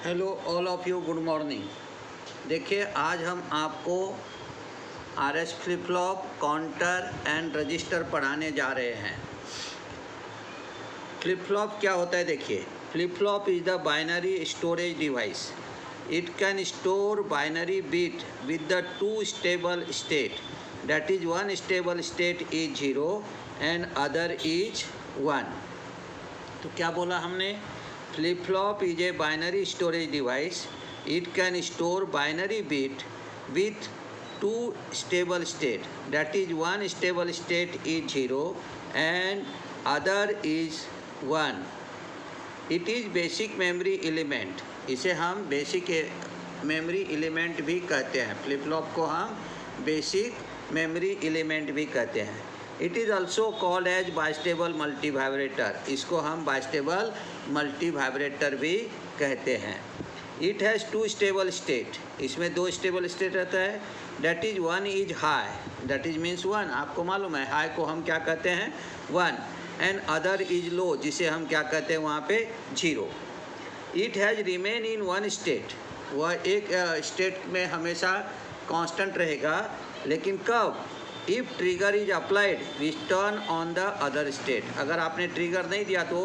Hello all of you, good morning. देखिए, आज हम आपको RS flip flop, counter and register पढ़ाने जा रहे हैं। फ्लिप फ्लॉप क्या होता है? देखिए, flip flop is the binary storage device. It can store binary bit with the two stable state, that is one stable state is 0 and other is 1। तो क्या बोला हमने? Flip flop is a binary storage device. It can store binary bit with two stable state. That is, one stable state is 0 and other is 1. It is basic memory element. इसे हम basic memory element भी कहते हैं। Flip flop को हम basic memory element भी कहते हैं। It is also called as bistable multivibrator. इसको हम बाइस्टेबल मल्टी वाइब्रेटर भी कहते हैं। It has two stable state. इसमें दो स्टेबल स्टेट रहता है। That is one is high, that is means 1। आपको मालूम है हाई को हम क्या कहते हैं? 1। एंड अदर इज लो, जिसे हम क्या कहते हैं वहाँ पे? 0। It has remain in one state. वह एक स्टेट में हमेशा कांस्टेंट रहेगा, लेकिन कब? If trigger is applied which turn on the other state. अगर आपने ट्रिगर नहीं दिया तो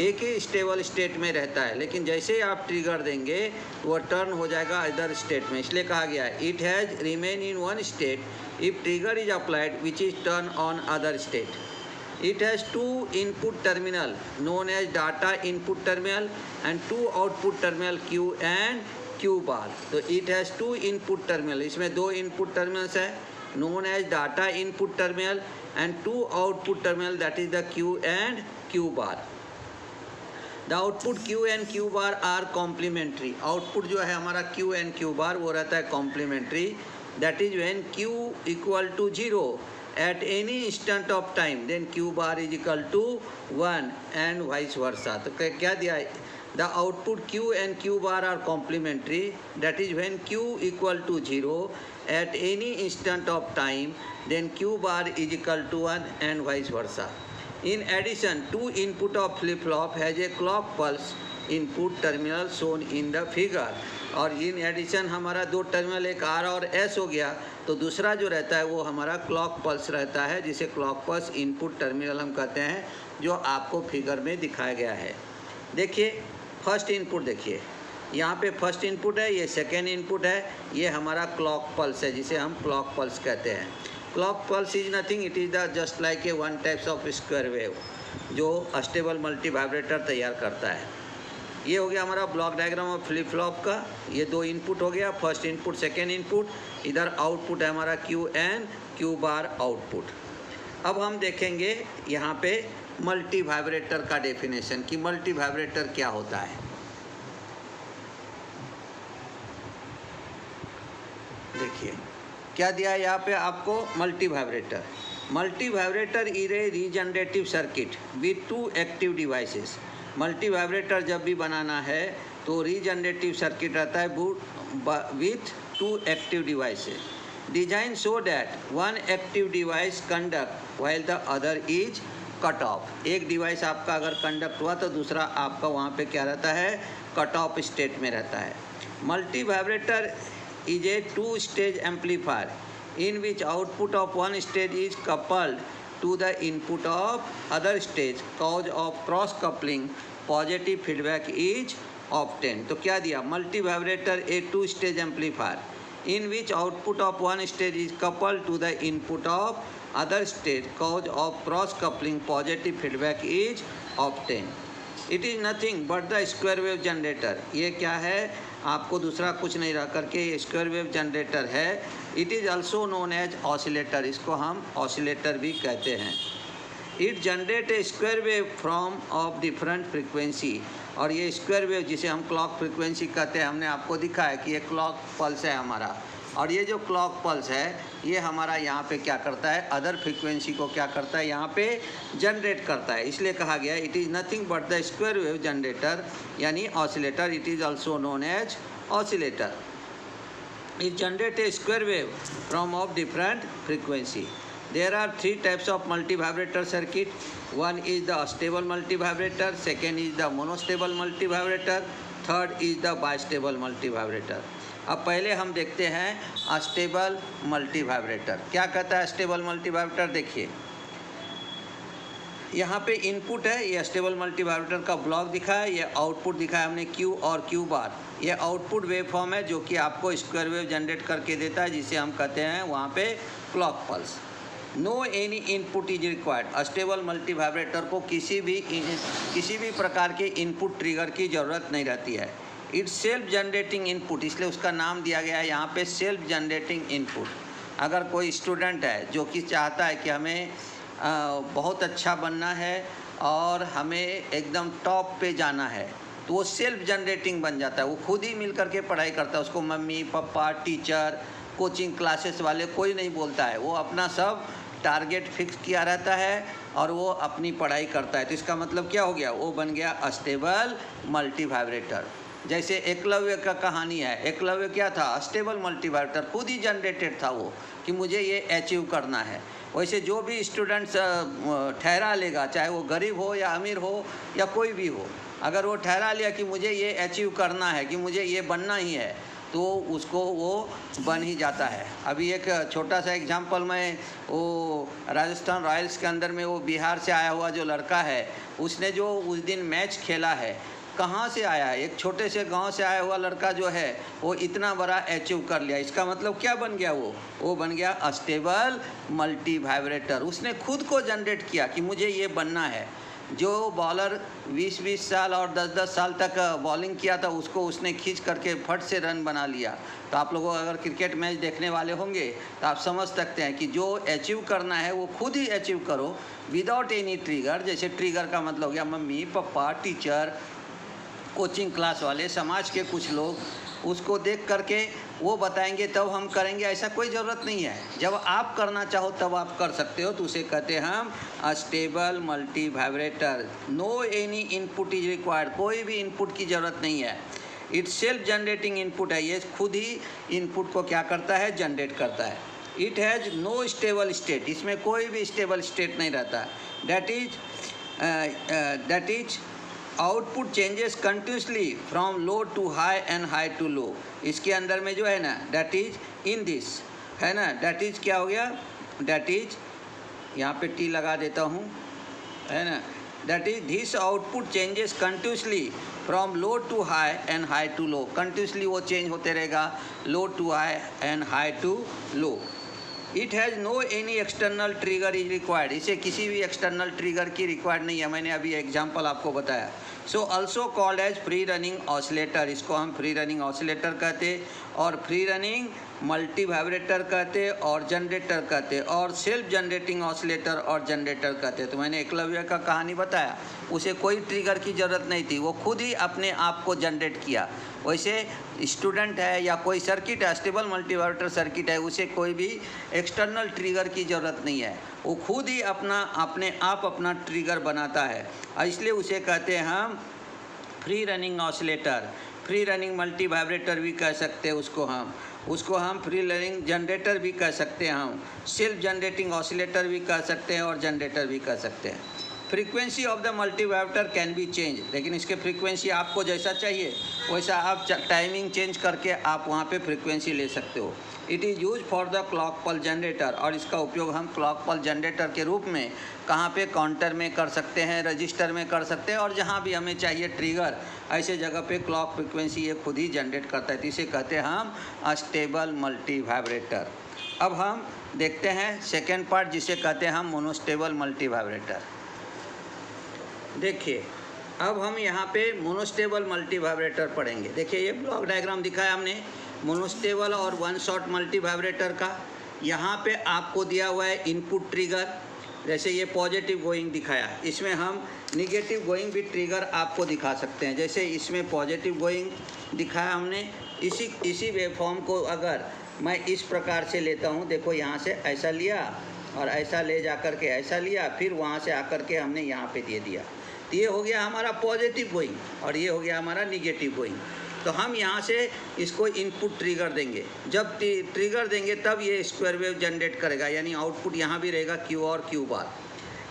एक ही स्टेबल स्टेट में रहता है, लेकिन जैसे ही आप ट्रिगर देंगे वो टर्न हो जाएगा अदर स्टेट में। इसलिए कहा गया है it has remain in one state if trigger is applied which is turn on other state. It has two input terminal known as data input terminal and two output terminal Q and Q bar. तो it has two input terminal, इसमें दो input terminals है known as data input terminal and two output terminal, that is the Q and Q bar. The output Q and Q bar are complementary. output जो है हमारा Q and Q bar वो रहता है complementary. That is when Q equal to 0 at any instant of time, then Q bar is equal to 1 and vice versa. तो क्या दिया है? The output Q and Q bar are complementary. That is when Q equal to 0 at any instant of time, then Q bar is equal to 1 and vice versa. In addition, two input of flip flop has a clock pulse input terminal shown in the figure. और in addition हमारा दो terminal, एक R और S हो गया, तो दूसरा जो रहता है वो हमारा क्लॉक पल्स रहता है, जिसे क्लॉक पल्स इनपुट टर्मिनल हम कहते हैं, जो आपको फिगर में दिखाया गया है। देखिए, फर्स्ट इनपुट देखिए, यहाँ पे फर्स्ट इनपुट है, ये सेकेंड इनपुट है, ये हमारा क्लॉक पल्स है, जिसे हम क्लॉक पल्स कहते हैं। Clock pulse is nothing, it is the just like a one types of square wave जो अस्टेबल मल्टी वाइब्रेटर तैयार करता है। ये हो गया हमारा block diagram of flip flop का। ये दो इनपुट हो गया, फर्स्ट इनपुट सेकेंड इनपुट। इधर आउटपुट है हमारा Q and Q bar output. अब हम देखेंगे यहाँ पे मल्टी वाइब्रेटर का डेफिनेशन कि मल्टी वाइब्रेटर क्या होता है। देखिए क्या दिया है यहाँ पे आपको? Multi vibrator. Multi vibrator is a regenerative circuit with to active devices. Multi vibrator जब भी बनाना है तो रीजनरेटिव सर्किट रहता है with to active devices. Design so that one active device conduct while the other is cut off. एक device आपका अगर conduct हुआ तो दूसरा आपका वहाँ पे क्या रहता है? कट ऑफ स्टेट में रहता है। Multi vibrator is a two-stage amplifier in which output of one stage is coupled to the input of other stage. Cause of cross coupling, positive feedback is obtained. तो क्या दिया? Multi vibrator a two-stage amplifier in which output of one stage is coupled to the input of other stage. Cause of cross coupling, positive feedback is obtained. It is nothing but the square wave generator. ये क्या है? आपको दूसरा कुछ नहीं रह करके ये स्क्वायर वेव जनरेटर है। It is also known as oscillator. इसको हम ऑसिलेटर भी कहते हैं। It generate a square wave from of different frequency. और ये स्क्वायर वेव जिसे हम क्लॉक फ्रिक्वेंसी कहते हैं, हमने आपको दिखाया कि ये क्लॉक पल्स है हमारा। और ये जो क्लॉक पल्स है ये हमारा यहाँ पे क्या करता है? अदर फ्रिक्वेंसी को क्या करता है? यहाँ पे जनरेट करता है। इसलिए कहा गया it is nothing but the square wave generator, यानी oscillator. It is also known as oscillator. It generate a square wave from of different frequency. There are three types of multi-vibrator circuit. One is the stable multi-vibrator, second is the monostable multi-vibrator, third is the bistable multi vibrator. अब पहले हम देखते हैं astable multi vibrator. क्या कहता है astable multi vibrator? देखिए यहाँ पे इनपुट है, ये अस्टेबल मल्टी वाइब्रेटर का ब्लॉक दिखा है, ये आउटपुट दिखा है हमने Q और Q बार। ये आउटपुट वेव फॉर्म है जो कि आपको स्क्वायर वेव जनरेट करके देता है, जिसे हम कहते हैं वहाँ पे clock pulse. No any input is required. Astable multivibrator को किसी भी प्रकार के इनपुट ट्रिगर की ज़रूरत नहीं रहती है। इट्स सेल्फ जनरेटिंग इनपुट, इसलिए उसका नाम दिया गया है यहाँ पे सेल्फ जनरेटिंग इनपुट। अगर कोई स्टूडेंट है जो कि चाहता है कि हमें बहुत अच्छा बनना है और हमें एकदम टॉप पे जाना है, तो वो सेल्फ जनरेटिंग बन जाता है। वो खुद ही मिल करके पढ़ाई करता है, उसको mummy papa teacher coaching classes वाले कोई नहीं बोलता है। वो अपना सब टारगेट फिक्स किया रहता है और वो अपनी पढ़ाई करता है। तो इसका मतलब क्या हो गया? वो बन गया अस्टेबल मल्टी वाइब्रेटर। जैसे एकलव्य का कहानी है, एकलव्य क्या था? अस्टेबल मल्टी वाइब्रेटर, खुद ही जनरेटेड था वो कि मुझे ये अचीव करना है। वैसे जो भी स्टूडेंट्स ठहरा लेगा, चाहे वो गरीब हो या अमीर हो या कोई भी हो, अगर वो ठहरा लिया कि मुझे ये अचीव करना है, कि मुझे ये बनना ही है, तो उसको वो बन ही जाता है। अभी एक छोटा सा एग्जांपल मैं, वो राजस्थान रॉयल्स के अंदर में वो बिहार से आया हुआ जो लड़का है, उसने जो उस दिन मैच खेला है, कहाँ से आया है? एक छोटे से गांव से आया हुआ लड़का जो है वो इतना बड़ा अचीव कर लिया। इसका मतलब क्या बन गया? वो बन गया अस्टेबल मल्टी वाइब्रेटर। उसने खुद को जनरेट किया कि मुझे ये बनना है। जो बॉलर 20-20 साल और 10-10 साल तक बॉलिंग किया था, उसको उसने खींच करके फट से रन बना लिया। तो आप लोगों अगर क्रिकेट मैच देखने वाले होंगे तो आप समझ सकते हैं कि जो अचीव करना है वो खुद ही अचीव करो विदाउट एनी ट्रिगर। जैसे ट्रिगर का मतलब हो गया mummy papa teacher coaching class वाले, समाज के कुछ लोग, उसको देख करके वो बताएंगे तब हम करेंगे, ऐसा कोई ज़रूरत नहीं है। जब आप करना चाहो तब आप कर सकते हो। तो उसे कहते हैं हम astable multivibrator. No any input is required, कोई भी इनपुट की ज़रूरत नहीं है। इट्स सेल्फ जनरेटिंग इनपुट है, ये खुद ही इनपुट को क्या करता है? जनरेट करता है। It has no stable state, इसमें कोई भी स्टेबल स्टेट नहीं रहता। That is output changes continuously from low to high and high to low. इसके अंदर में जो है ना, दैट इज इन दिस है ना, दैट इज क्या हो गया? दैट इज, यहाँ पे टी लगा देता हूँ, है ना, that is this output changes continuously from low to high and high to low. Continuously वो चेंज होते रहेगा, low to high and high to low. It has no any external trigger is required, इसे किसी भी external trigger की required नहीं है। मैंने अभी एग्जांपल आपको बताया। So also called as free running oscillator, इसको हम फ्री रनिंग ऑसिलेटर कहते और फ्री रनिंग मल्टी वाइब्रेटर कहते और जनरेटर कहते और सेल्फ जनरेटिंग ऑसिलेटर और जनरेटर कहते। तो मैंने एकलव्य का कहानी बताया, उसे कोई ट्रिगर की ज़रूरत नहीं थी, वो खुद ही अपने आप को जनरेट किया। वैसे स्टूडेंट है या कोई सर्किट है, स्टेबल मल्टी वाइब्रेटर सर्किट है, उसे कोई भी एक्सटर्नल ट्रिगर की ज़रूरत नहीं है, वो खुद ही अपने आप अपना ट्रिगर बनाता है। इसलिए उसे कहते हैं हम free running oscillator, free running multi vibrator भी कह सकते हैं उसको हम फ्री रनिंग जनरेटर भी कह सकते हैं, हम सेल्फ जनरेटिंग ऑसिलेटर भी कह सकते हैं और जनरेटर भी कह सकते हैं। Frequency of the multi vibrator can be change, लेकिन इसके फ्रीक्वेंसी आपको जैसा चाहिए वैसा आप टाइमिंग चेंज करके आप वहाँ पे फ्रीक्वेंसी ले सकते हो। It is use for the clock पल जनरेटर, और इसका उपयोग हम क्लॉक पल जनरेटर के रूप में कहाँ पे? काउंटर में कर सकते हैं, रजिस्टर में कर सकते हैं, और जहाँ भी हमें चाहिए ट्रिगर, ऐसे जगह पे क्लॉक फ्रीक्वेंसी ये खुद ही जनरेट करता है। तो इसे कहते हैं हम अस्टेबल मल्टी वाइब्रेटर। अब हम देखते हैं सेकेंड पार्ट, जिसे कहते हैं हम मोनोस्टेबल मल्टी वाइब्रेटर। देखिए अब हम यहाँ पे मोनोस्टेबल मल्टी वाइब्रेटर पढ़ेंगे। देखिए ये ब्लॉक डायग्राम दिखाया हमने मोनोस्टेबल और वन शॉट मल्टी वाइब्रेटर का। यहाँ पे आपको दिया हुआ है इनपुट ट्रिगर, जैसे ये पॉजिटिव गोइंग दिखाया, इसमें हम निगेटिव गोइंग भी ट्रिगर आपको दिखा सकते हैं। जैसे इसमें पॉजिटिव गोइंग दिखाया हमने, इसी वेवफॉर्म को अगर मैं इस प्रकार से लेता हूँ, देखो यहाँ से ऐसा लिया और ऐसा ले जा कर के ऐसा लिया, फिर वहाँ से आकर के हमने यहाँ पे दे दिया, तो ये हो गया हमारा पॉजिटिव गोइंग और ये हो गया हमारा निगेटिव गोइंग। तो हम यहाँ से इसको इनपुट ट्रिगर देंगे, जब ट्रिगर देंगे तब ये स्क्वायर वेव जनरेट करेगा, यानी आउटपुट यहाँ भी रहेगा Q और Q bar.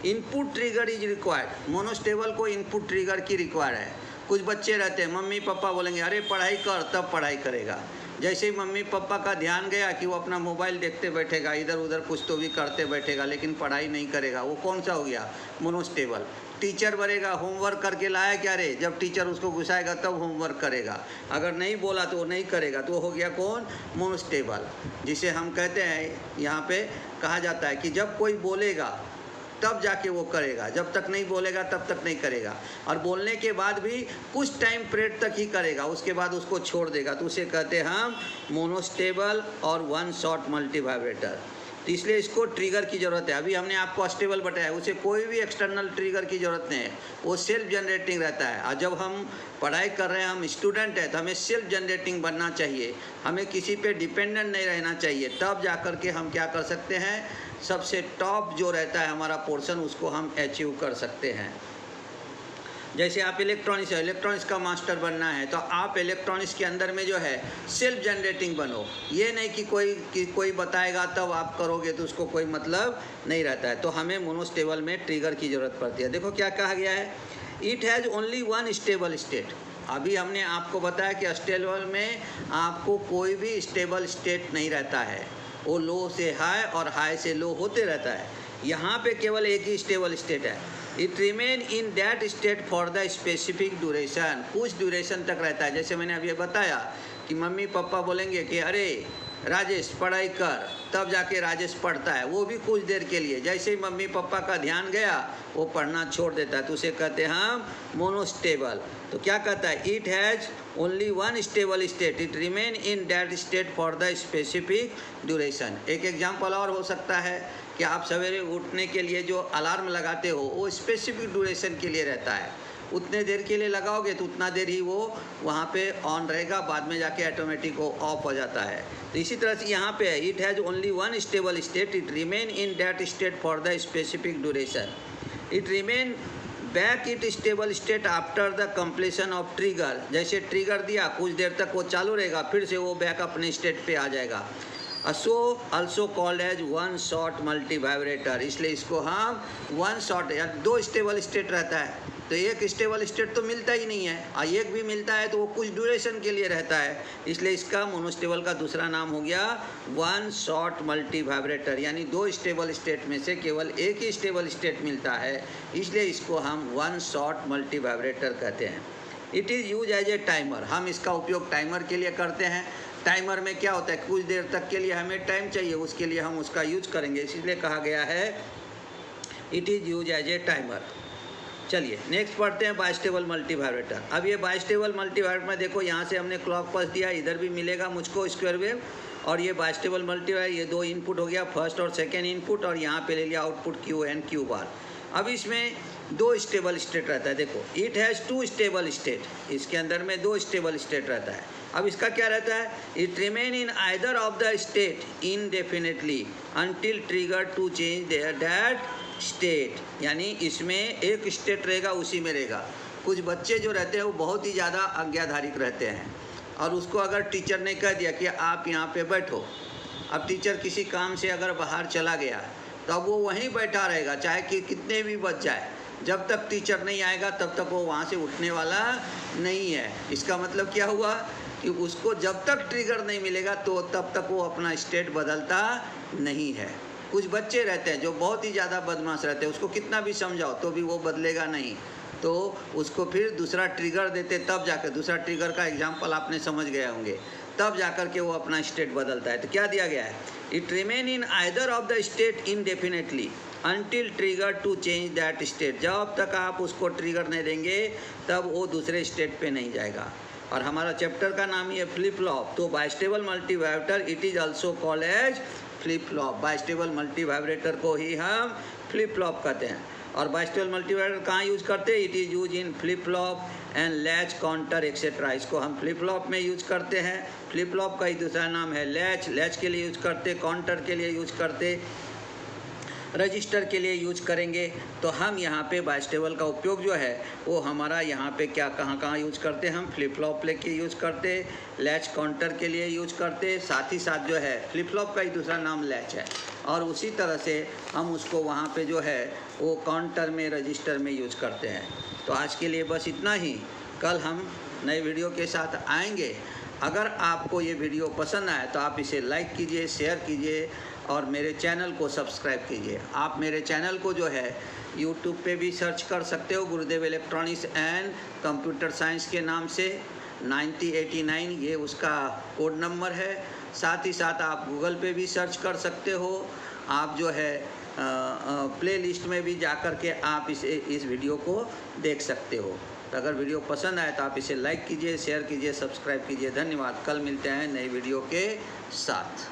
Input trigger is required, monostable को इनपुट ट्रिगर की रिक्वायर्ड है। कुछ बच्चे रहते हैं, मम्मी पापा बोलेंगे अरे पढ़ाई कर, तब पढ़ाई करेगा। जैसे ही मम्मी पापा का ध्यान गया कि वो अपना मोबाइल देखते बैठेगा, इधर उधर कुछ तो भी करते बैठेगा, लेकिन पढ़ाई नहीं करेगा, वो कौन सा हो गया? मोनोस्टेबल। टीचर बोलेगा होमवर्क करके लाया क्या रे, जब टीचर उसको घुसाएगा तब होमवर्क करेगा, अगर नहीं बोला तो वो नहीं करेगा, तो वो हो गया कौन? मोनोस्टेबल। जिसे हम कहते हैं, यहाँ पे कहा जाता है कि जब कोई बोलेगा तब जाके वो करेगा, जब तक नहीं बोलेगा तब तक नहीं करेगा, और बोलने के बाद भी कुछ टाइम पीरियड तक ही करेगा, उसके बाद उसको छोड़ देगा, तो उसे कहते हैं हम मोनोस्टेबल और वन शॉट मल्टी वाइब्रेटर। तो इसलिए इसको ट्रिगर की ज़रूरत है। अभी हमने आपको स्टेबल बताया, उसे कोई भी एक्सटर्नल ट्रिगर की ज़रूरत नहीं है, वो सेल्फ जनरेटिंग रहता है। और जब हम पढ़ाई कर रहे हैं, हम स्टूडेंट हैं, तो हमें सेल्फ जनरेटिंग बनना चाहिए, हमें किसी पे डिपेंडेंट नहीं रहना चाहिए, तब जा कर के हम क्या कर सकते हैं, सबसे टॉप जो रहता है हमारा पोर्शन, उसको हम अचीव कर सकते हैं। जैसे आप इलेक्ट्रॉनिक्स है, इलेक्ट्रॉनिक्स का मास्टर बनना है, तो आप इलेक्ट्रॉनिक्स के अंदर में जो है सेल्फ जनरेटिंग बनो। ये नहीं कि कोई बताएगा तब आप करोगे, तो उसको कोई मतलब नहीं रहता है। तो हमें मोनोस्टेबल में ट्रिगर की ज़रूरत पड़ती है। देखो क्या कहा गया है, it has only one stable state. अभी हमने आपको बताया कि स्टेबल में आपको कोई भी स्टेबल स्टेट नहीं रहता है, वो लो से हाई और हाई से लो होते रहता है। यहाँ पे केवल एक ही स्टेबल स्टेट है। It remain in that state for the specific duration, कुछ ड्यूरेशन तक रहता है। जैसे मैंने अभी बताया कि मम्मी पापा बोलेंगे कि अरे राजेश पढ़ाई कर, तब जाके राजेश पढ़ता है, वो भी कुछ देर के लिए। जैसे ही मम्मी पापा का ध्यान गया, वो पढ़ना छोड़ देता है, तो उसे कहते हैं हम मोनोस्टेबल। तो क्या कहता है, it has only one stable state, it remain in that state for the specific duration. एक एग्जाम्पल और हो सकता है कि आप सवेरे उठने के लिए जो अलार्म लगाते हो, वो स्पेसिफिक ड्यूरेशन के लिए रहता है, उतने देर के लिए लगाओगे तो उतना देर ही वो वहाँ पे ऑन रहेगा, बाद में जाके ऑटोमेटिक वो ऑफ हो जाता है। तो इसी तरह से यहाँ पे है, it has only one stable state, it remain in that state for the specific duration, it remain back it stable state after the completion of trigger. जैसे ट्रिगर दिया, कुछ देर तक वो चालू रहेगा, फिर से वो बैक अपने स्टेट पे आ जाएगा। So also called as one shot multivibrator. इसलिए इसको हम वन शॉट, या दो स्टेबल स्टेट रहता है, तो एक स्टेबल स्टेट तो मिलता ही नहीं है, और एक भी मिलता है तो वो कुछ ड्यूरेशन के लिए रहता है, इसलिए इसका मोनोस्टेबल का दूसरा नाम हो गया वन शॉट मल्टी वाइब्रेटर। यानी दो स्टेबल स्टेट में से केवल एक ही स्टेबल स्टेट मिलता है, इसलिए इसको हम वन शॉट मल्टी वाइब्रेटर कहते हैं। It is use as a timer, हम इसका उपयोग टाइमर के लिए करते हैं। टाइमर में क्या होता है, कुछ देर तक के लिए हमें टाइम चाहिए, उसके लिए हम उसका यूज करेंगे, इसलिए कहा गया है it is use as a timer. चलिए नेक्स्ट पढ़ते हैं बाइस्टेबल मल्टी वाइब्रेटर। अब ये बाइस्टेबल मल्टी वाइब्रेटर में देखो, यहाँ से हमने क्लॉक पल्स दिया, इधर भी मिलेगा मुझको स्क्वायर वेव, और ये बाइस्टेबल मल्टी वाइब्रेटर, ये दो इनपुट हो गया, फर्स्ट और सेकेंड इनपुट, और यहाँ पे ले लिया output Q and Q bar. अब इसमें दो स्टेबल स्टेट रहता है। देखो it has two stable state, इसके अंदर में दो स्टेबल स्टेट रहता है। अब इसका क्या रहता है, it remain in either of the state indefinitely until trigger to change their that state. यानी इसमें एक स्टेट रहेगा, उसी में रहेगा। कुछ बच्चे जो रहते हैं वो बहुत ही ज़्यादा आज्ञाधारिक रहते हैं, और उसको अगर टीचर ने कह दिया कि आप यहाँ पे बैठो, अब टीचर किसी काम से अगर बाहर चला गया, तो अब वो वहीं बैठा रहेगा, चाहे कि कितने भी बज जाए, जब तक टीचर नहीं आएगा तब तक वो वहाँ से उठने वाला नहीं है। इसका मतलब क्या हुआ कि उसको जब तक ट्रिगर नहीं मिलेगा तो तब तक वो अपना स्टेट बदलता नहीं है। कुछ बच्चे रहते हैं जो बहुत ही ज़्यादा बदमाश रहते हैं, उसको कितना भी समझाओ तो भी वो बदलेगा नहीं, तो उसको फिर दूसरा ट्रिगर देते, तब जाकर, दूसरा ट्रिगर का एग्जाम्पल आपने समझ गए होंगे, तब जाकर के वो अपना स्टेट बदलता है। तो क्या दिया गया है, it remain in either of the state indefinitely until trigger to change that state. जब तक आप उसको ट्रिगर नहीं देंगे तब वो दूसरे स्टेट पे नहीं जाएगा। और हमारा चैप्टर का नाम ही है फ्लिप फ्लॉप। तो bistable multivibrator it is also called as flip flop. Bistable multivibrator को ही हम फ्लिप फ्लॉप कहते हैं। और बाइस्टेबल मल्टी वाइब्रेटर कहाँ यूज करते हैं, it is use in flip flop and latch counter etcetera. इसको हम फ्लिप फ्लॉप में यूज करते हैं। फ्लिप फ्लॉप का ही दूसरा नाम है लैच। लैच के लिए यूज करते, काउंटर के लिए यूज करते, रजिस्टर के लिए यूज करेंगे। तो हम यहाँ पे बाइस्टेबल का उपयोग जो है वो हमारा यहाँ पे क्या कहाँ यूज करते हैं, हम फ्लिप फ्लॉप के यूज करते, लैच काउंटर के लिए यूज करते, साथ ही साथ जो है फ्लिप फ्लॉप का ही दूसरा नाम लैच है। और उसी तरह से हम उसको वहाँ पे जो है वो काउंटर में, रजिस्टर में यूज करते हैं। तो आज के लिए बस इतना ही। कल हम नए वीडियो के साथ आएंगे। अगर आपको ये वीडियो पसंद आए तो आप इसे लाइक कीजिए, शेयर कीजिए और मेरे चैनल को सब्सक्राइब कीजिए। आप मेरे चैनल को जो है यूट्यूब पे भी सर्च कर सकते हो, गुरुदेव इलेक्ट्रॉनिक्स एंड कंप्यूटर साइंस के नाम से। 9089 ये उसका कोड नंबर है। साथ ही साथ आप गूगल पे भी सर्च कर सकते हो। आप जो है प्ले लिस्ट में भी जा कर के आप इस वीडियो को देख सकते हो। तो अगर वीडियो पसंद आए तो आप इसे लाइक कीजिए, शेयर कीजिए, सब्सक्राइब कीजिए। धन्यवाद। कल मिलते हैं नई वीडियो के साथ।